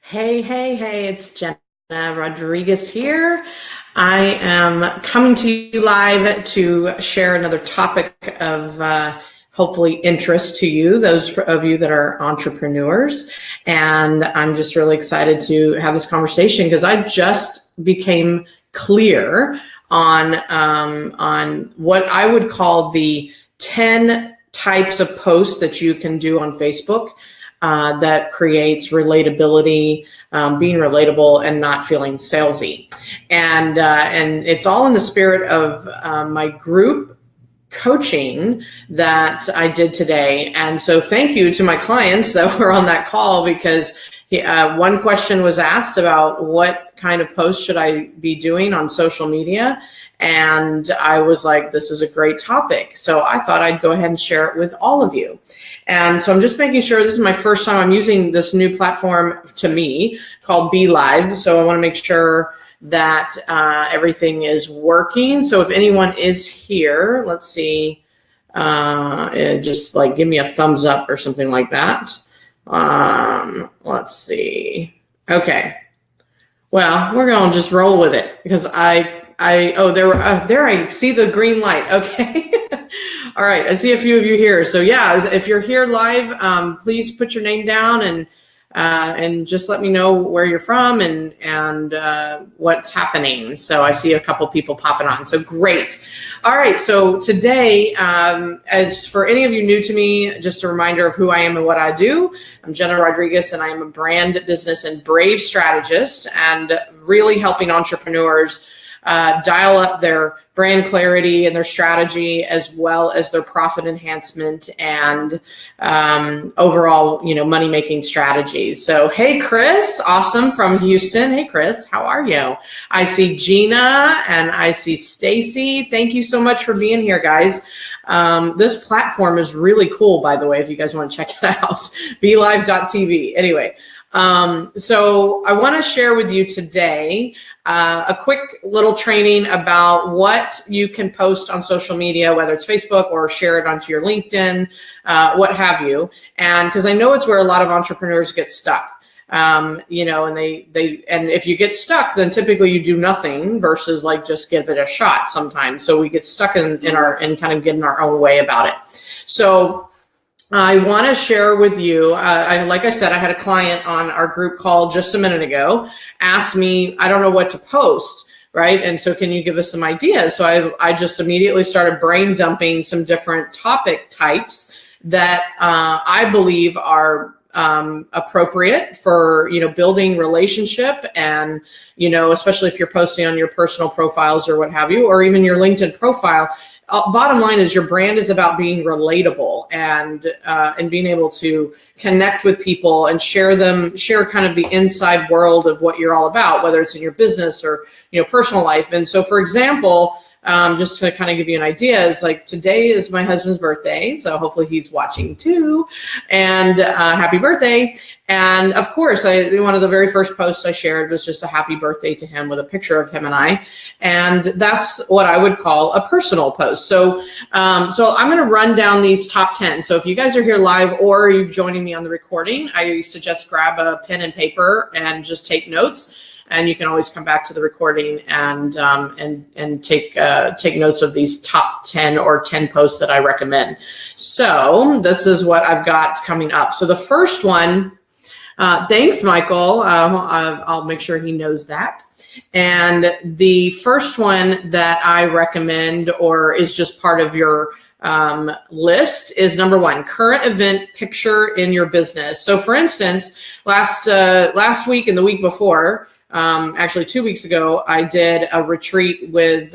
Hey, it's Jena Rodriguez here. I am coming to you live to share another topic of hopefully interest to you, those of you that are entrepreneurs. And I'm just really excited to have this conversation because I just became clear on what I would call the 10 types of posts that you can do on Facebook that creates relatability, being relatable and not feeling salesy. And it's all in the spirit of my group coaching that I did today. And so thank you to my clients that were on that call because one question was asked about what kind of posts should I be doing on social media. And I was like, this is a great topic. So I thought I'd go ahead and share it with all of you. And so I'm just making sure this is my first time I'm using this new platform to me called Be Live. So I want to make sure that everything is working. So if anyone is here, let's see, just like give me a thumbs up or something like that. Let's see. Okay. Well, we're going to just roll with it because there I see the green light. Okay. All right. I see a few of you here. So yeah, if you're here live, please put your name down and just let me know where you're from and what's happening. So I see a couple people popping on. So great. All right. So today, as for any of you new to me, just a reminder of who I am and what I do. I'm Jena Rodriguez, and I am a brand, business, and brave strategist, and really helping entrepreneurs dial up their brand clarity and their strategy, as well as their profit enhancement and overall, money-making strategies. So, hey, Chris, awesome from Houston. Hey, Chris, how are you? I see Gina and I see Stacy. Thank you so much for being here, guys. This platform is really cool, by the way, if you guys want to check it out, BeLive.tv. Anyway, so I want to share with you today a quick little training about what you can post on social media, whether it's Facebook or share it onto your LinkedIn, what have you. And because I know it's where a lot of entrepreneurs get stuck. And if you get stuck, then typically you do nothing versus like just give it a shot sometimes. So we get stuck in kind of getting our own way about it. So I want to share with you, like I said, I had a client on our group call just a minute ago, asked me, I don't know what to post, right? And so can you give us some ideas? So I just immediately started brain dumping some different topic types that I believe are appropriate for, building relationship and, especially if you're posting on your personal profiles or what have you, or even your LinkedIn profile. Bottom line is your brand is about being relatable and being able to connect with people and share kind of the inside world of what you're all about, whether it's in your business or, personal life. And so, for example, just to kind of give you an idea, is like today is my husband's birthday. So hopefully he's watching too. And happy birthday. And of course, one of the very first posts I shared was just a happy birthday to him with a picture of him and I. And that's what I would call a personal post. So I'm going to run down these top 10. So if you guys are here live or you're joining me on the recording, I suggest grab a pen and paper and just take notes. And you can always come back to the recording and take notes of these top 10 or 10 posts that I recommend. So this is what I've got coming up. So the first one, thanks, Michael. I'll make sure he knows that. And the first one that I recommend, or is just part of your list, is number one, current event picture in your business. So for instance, last week and the week before, actually 2 weeks ago, I did a retreat with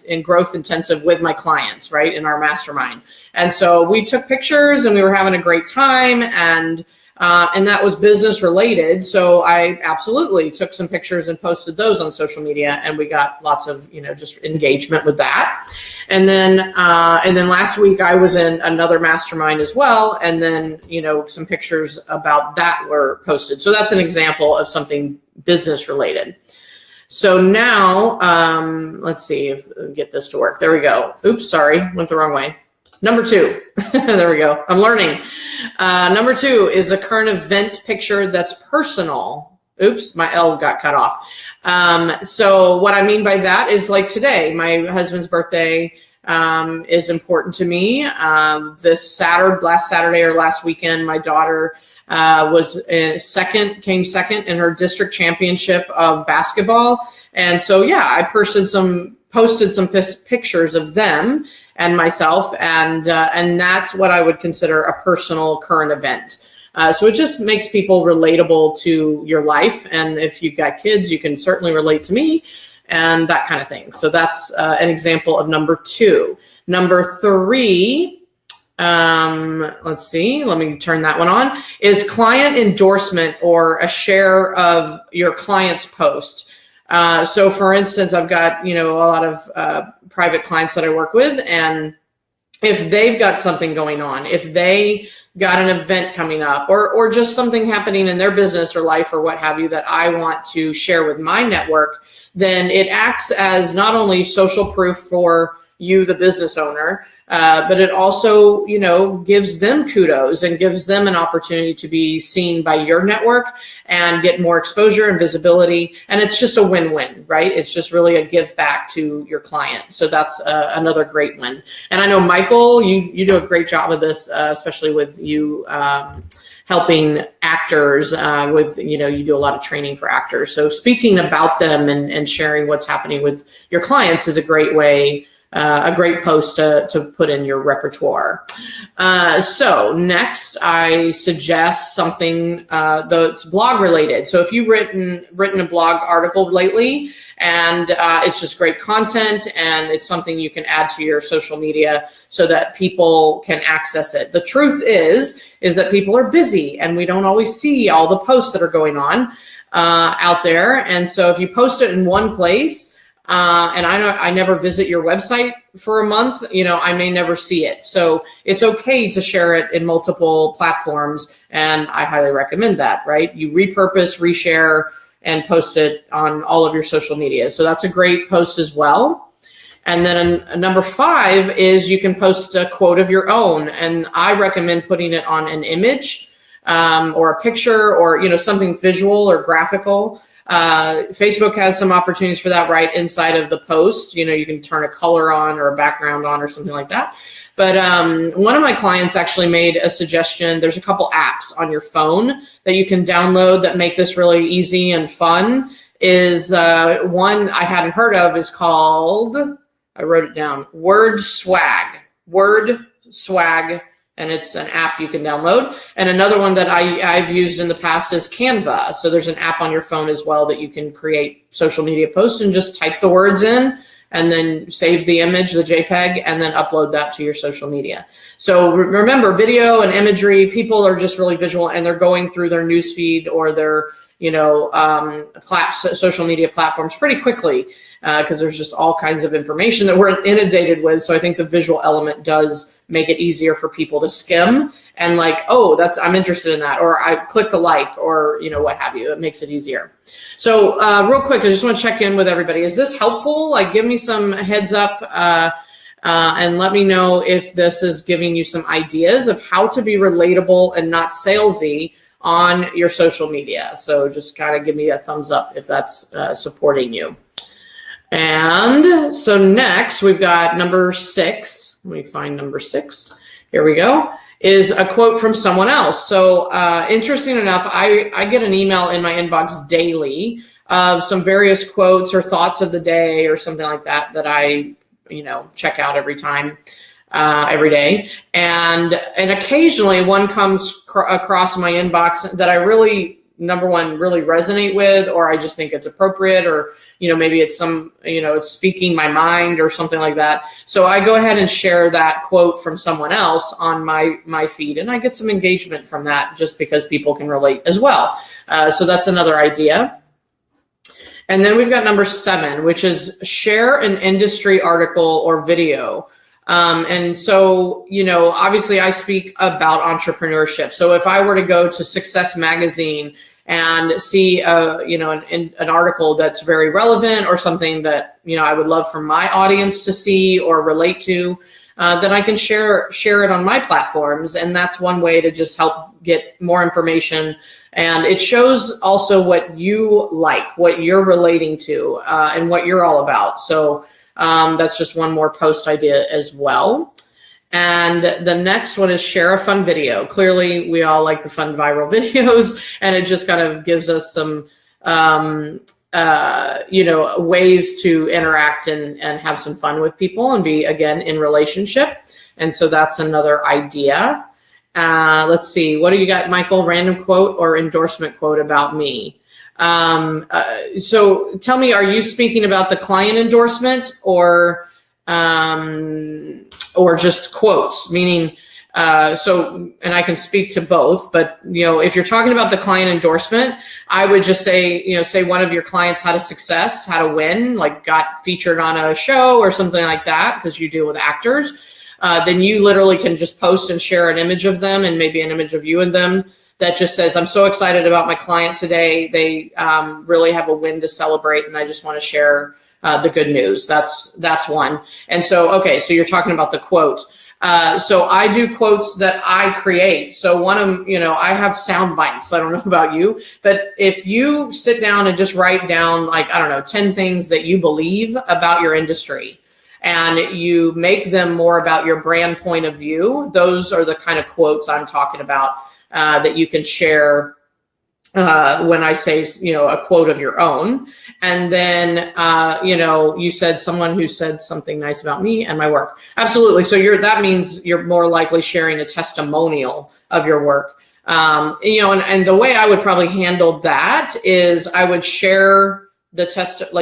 in growth intensive with my clients, right, in our mastermind. And so we took pictures and we were having a great time, and that was business related. So I absolutely took some pictures and posted those on social media, and we got lots of, just engagement with that. And then last week I was in another mastermind as well. And then, some pictures about that were posted. So that's an example of something business related. So now, let's see if get this to work. There we go. Oops, sorry, went the wrong way. Number two, there we go. I'm learning. Number two is a current event picture that's personal. Oops, my L got cut off. So what I mean by that is like today, my husband's birthday is important to me. Last Saturday or last weekend, my daughter came second in her district championship of basketball. And so, yeah, I posted some pictures of them and myself, and that's what I would consider a personal current event. So it just makes people relatable to your life. And if you've got kids, you can certainly relate to me and that kind of thing. So that's an example of number 2. Number 3, let's see, let me turn that one on, is client endorsement or a share of your client's post. So for instance, I've got, a lot of private clients that I work with, and if they've got something going on, if they got an event coming up or just something happening in their business or life or what have you that I want to share with my network, then it acts as not only social proof for you, the business owner, but it also, gives them kudos and gives them an opportunity to be seen by your network and get more exposure and visibility. And it's just a win-win, right? It's just really a give back to your client. So that's another great win. And I know, Michael, you do a great job of this, especially with you helping actors you do a lot of training for actors. So speaking about them and sharing what's happening with your clients is a great way, a great post to put in your repertoire. So next, I suggest something that's blog related. So if you've written a blog article lately and it's just great content and it's something you can add to your social media so that people can access it. The truth is that people are busy and we don't always see all the posts that are going on out there. And so if you post it in one place, and I never visit your website for a month, I may never see it. So it's okay to share it in multiple platforms. And I highly recommend that, right? You repurpose, reshare, and post it on all of your social media. So that's a great post as well. And then number 5 is you can post a quote of your own. And I recommend putting it on an image or a picture or, something visual or graphical. Facebook has some opportunities for that right inside of the post. You can turn a color on or a background on or something like that. But one of my clients actually made a suggestion. There's a couple apps on your phone that you can download that make this really easy and fun. Is one I hadn't heard of is called, I wrote it down, Word Swag. And it's an app you can download. And another one that I've used in the past is Canva. So there's an app on your phone as well that you can create social media posts and just type the words in and then save the image, the JPEG, and then upload that to your social media. So remember, video and imagery, people are just really visual and they're going through their newsfeed or their social media platforms pretty quickly because there's just all kinds of information that we're inundated with. So I think the visual element does make it easier for people to skim and like, oh, I'm interested in that, or I click the like, or what have you. It makes it easier. So real quick, I just want to check in with everybody. Is this helpful? Like, give me some heads up and let me know if this is giving you some ideas of how to be relatable and not salesy on your social media. So just kind of give me a thumbs up if that's supporting you. And so next we've got number 6. Let me find number 6. Here we go. Is a quote from someone else. So interesting enough, I get an email in my inbox daily of some various quotes or thoughts of the day or something like that I check out every day. And occasionally one comes across my inbox that I really, number one, really resonate with, or I just think it's appropriate, or, maybe it's it's speaking my mind or something like that. So I go ahead and share that quote from someone else on my feed, and I get some engagement from that just because people can relate as well. So that's another idea. And then we've got number 7, which is share an industry article or video. And so, obviously I speak about entrepreneurship. So if I were to go to Success Magazine and see, an article that's very relevant or something that, I would love for my audience to see or relate to, then I can share it on my platforms. And that's one way to just help get more information And it shows also what you like, what you're relating to, and what you're all about. So that's just one more post idea as well. And the next one is share a fun video. Clearly, we all like the fun viral videos, and it just kind of gives us some, ways to interact and have some fun with people and be, again, in relationship. And so that's another idea. Let's see. What do you got, Michael? Random quote or endorsement quote about me? So tell me, are you speaking about the client endorsement or just quotes? Meaning, and I can speak to both, but if you're talking about the client endorsement, I would just say, say one of your clients had a success, had a win, like got featured on a show or something like that, because you deal with actors. Then you literally can just post and share an image of them and maybe an image of you and them that just says, I'm so excited about my client today. They really have a win to celebrate, and I just want to share the good news. That's one. And so, okay, so you're talking about the quote. So I do quotes that I create. So one of them, I have sound bites. I don't know about you, but if you sit down and just write down 10 things that you believe about your industry, and you make them more about your brand point of view, those are the kind of quotes I'm talking about that you can share when I say, a quote of your own. And then, you said someone who said something nice about me and my work. Absolutely. So that means you're more likely sharing a testimonial of your work. And the way I would probably handle that is I would share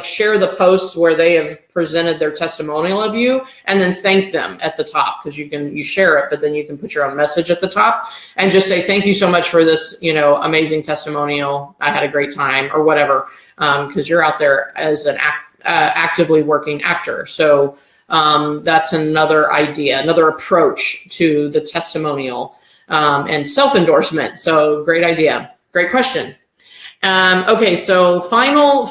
share the posts where they have presented their testimonial of you, and then thank them at the top, because you share it, but then you can put your own message at the top and just say, thank you so much for this, amazing testimonial. I had a great time, or whatever, because you're out there as an actively working actor. So that's another idea, another approach to the testimonial and self-endorsement. So great idea. Great question. Okay, so final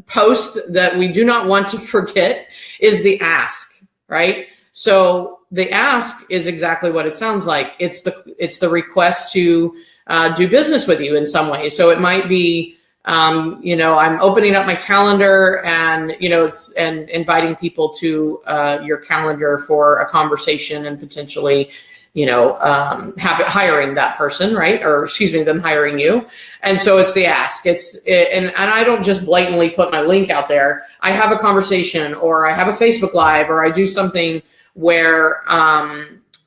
post that we do not want to forget is the ask, right? So the ask is exactly what it sounds like. It's the request to do business with you in some way. So it might be, I'm opening up my calendar and, and inviting people to your calendar for a conversation and potentially hiring that person, right? Or excuse me, them hiring you. And so it's the ask. And I don't just blatantly put my link out there. I have a conversation, or I have a Facebook Live, or I do something where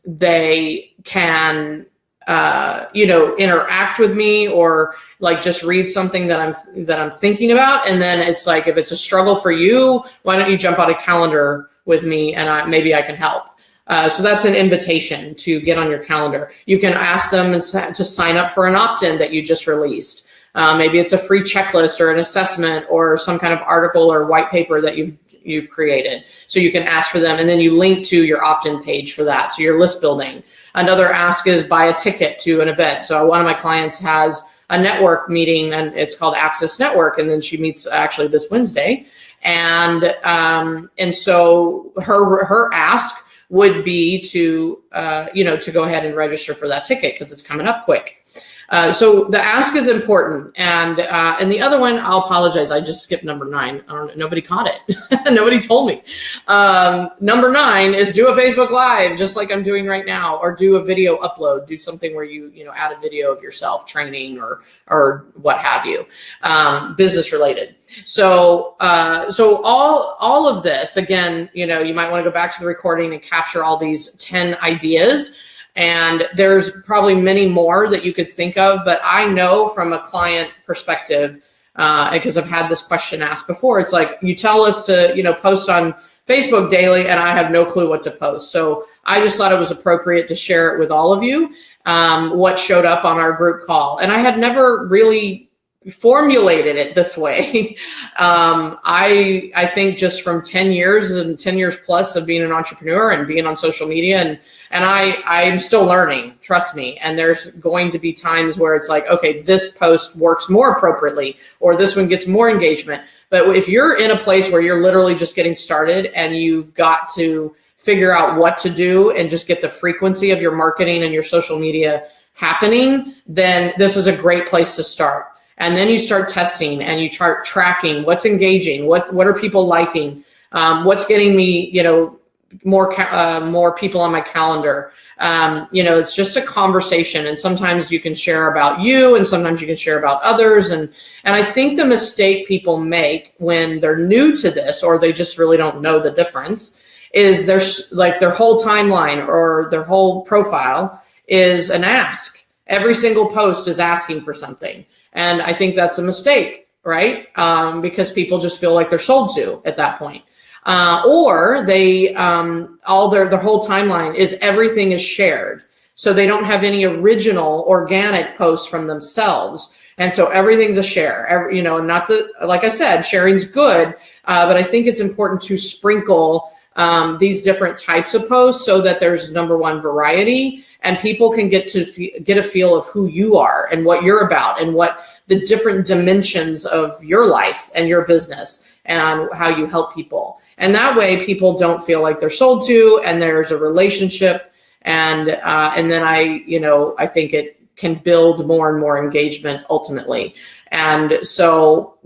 they can interact with me, or just read something that I'm thinking about. And then it's like, if it's a struggle for you, why don't you jump on a calendar with me, and maybe I can help. So that's an invitation to get on your calendar. You can ask them to sign up for an opt-in that you just released. Maybe it's a free checklist or an assessment or some kind of article or white paper that you've created. So you can ask for them, and then you link to your opt-in page for that. So you're list building. Another ask is buy a ticket to an event. So one of my clients has a network meeting, and it's called Access Network, and then she meets actually this Wednesday. And so her ask would be to go ahead and register for that ticket, because it's coming up quick. So the ask is important. And the other one, I'll apologize, I just skipped number 9. Nobody caught it. Nobody told me. Number 9 is do a Facebook Live, just like I'm doing right now, or do a video upload. Do something where you add a video of yourself training or what have you, business related. So all of this, again, you might want to go back to the recording and capture all these 10 ideas. And there's probably many more that you could think of, but I know from a client perspective, because I've had this question asked before, it's like, you tell us to, post on Facebook daily, and I have no clue what to post. So I just thought it was appropriate to share it with all of you, what showed up on our group call. And I had never really formulated it this way. I think just from 10 years and 10 years plus of being an entrepreneur and being on social media, and I'm still learning, trust me. And there's going to be times where it's like, okay, this post works more appropriately, or this one gets more engagement. But if you're in a place where you're literally just getting started and you've got to figure out what to do and just get the frequency of your marketing and your social media happening, then this is a great place to start. And then you start testing and you start tracking what's engaging, what are people liking, what's getting me, more people on my calendar. It's just a conversation, and sometimes you can share about you and sometimes you can share about others. And I think the mistake people make when they're new to this, or they just really don't know the difference, is there's like their whole timeline or their whole profile is an ask. Every single post is asking for something. And I think that's a mistake, right? Because people just feel like they're sold to at that point. Or they, all their whole timeline is everything is shared. So they don't have any original organic posts from themselves. And so everything's a share, not that, like I said, sharing's good. But I think it's important to sprinkle these different types of posts so that there's, number one, variety, and people can get a feel of who you are and what you're about and what the different dimensions of your life and your business and how you help people. And that way people don't feel like they're sold to, and there's a relationship. And then I think it can build more and more engagement ultimately. And so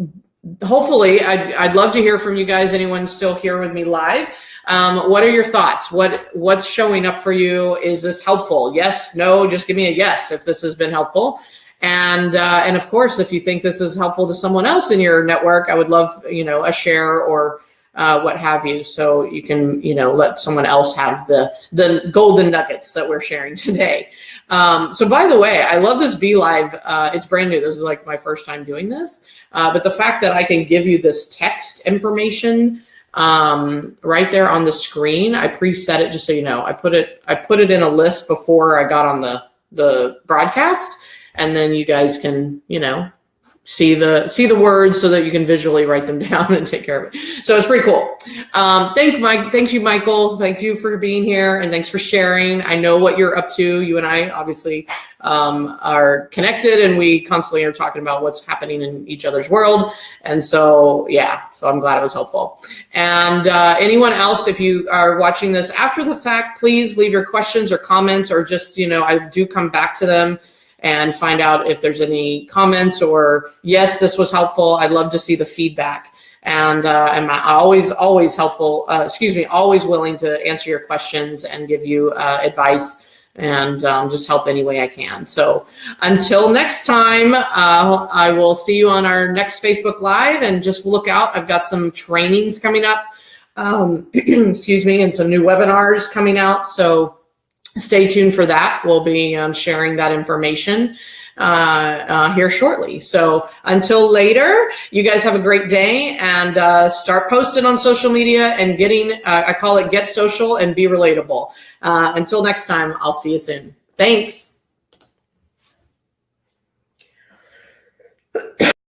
hopefully I'd love to hear from you guys. Anyone still here with me live? What are your thoughts? What's showing up for you? Is this helpful? Yes, no, just give me a yes if this has been helpful. And of course, if you think this is helpful to someone else in your network, I would love, a share or what have you, so you can, let someone else have the golden nuggets that we're sharing today. So by the way, I love this Be Live. It's brand new. This is like my first time doing this. But the fact that I can give you this text information right there on the screen, I preset it just so you know. I put it in a list before I got on the broadcast, and then you guys can, see the words so that you can visually write them down and take care of it. So it's pretty cool. Thank you, Michael. Thank you for being here, and thanks for sharing. I know what you're up to. You and I obviously are connected, and we constantly are talking about what's happening in each other's world. And so, so I'm glad it was helpful. And anyone else, if you are watching this after the fact, please leave your questions or comments, or just, I do come back to them and find out if there's any comments or, yes, this was helpful. I'd love to see the feedback. And I'm always helpful, always willing to answer your questions and give you advice and just help any way I can. So until next time, I will see you on our next Facebook Live, and just look out. I've got some trainings coming up, and some new webinars coming out. So stay tuned for that. We'll be sharing that information here shortly. So until later, you guys have a great day, and start posting on social media and I call it get social and be relatable. Until next time, I'll see you soon. Thanks.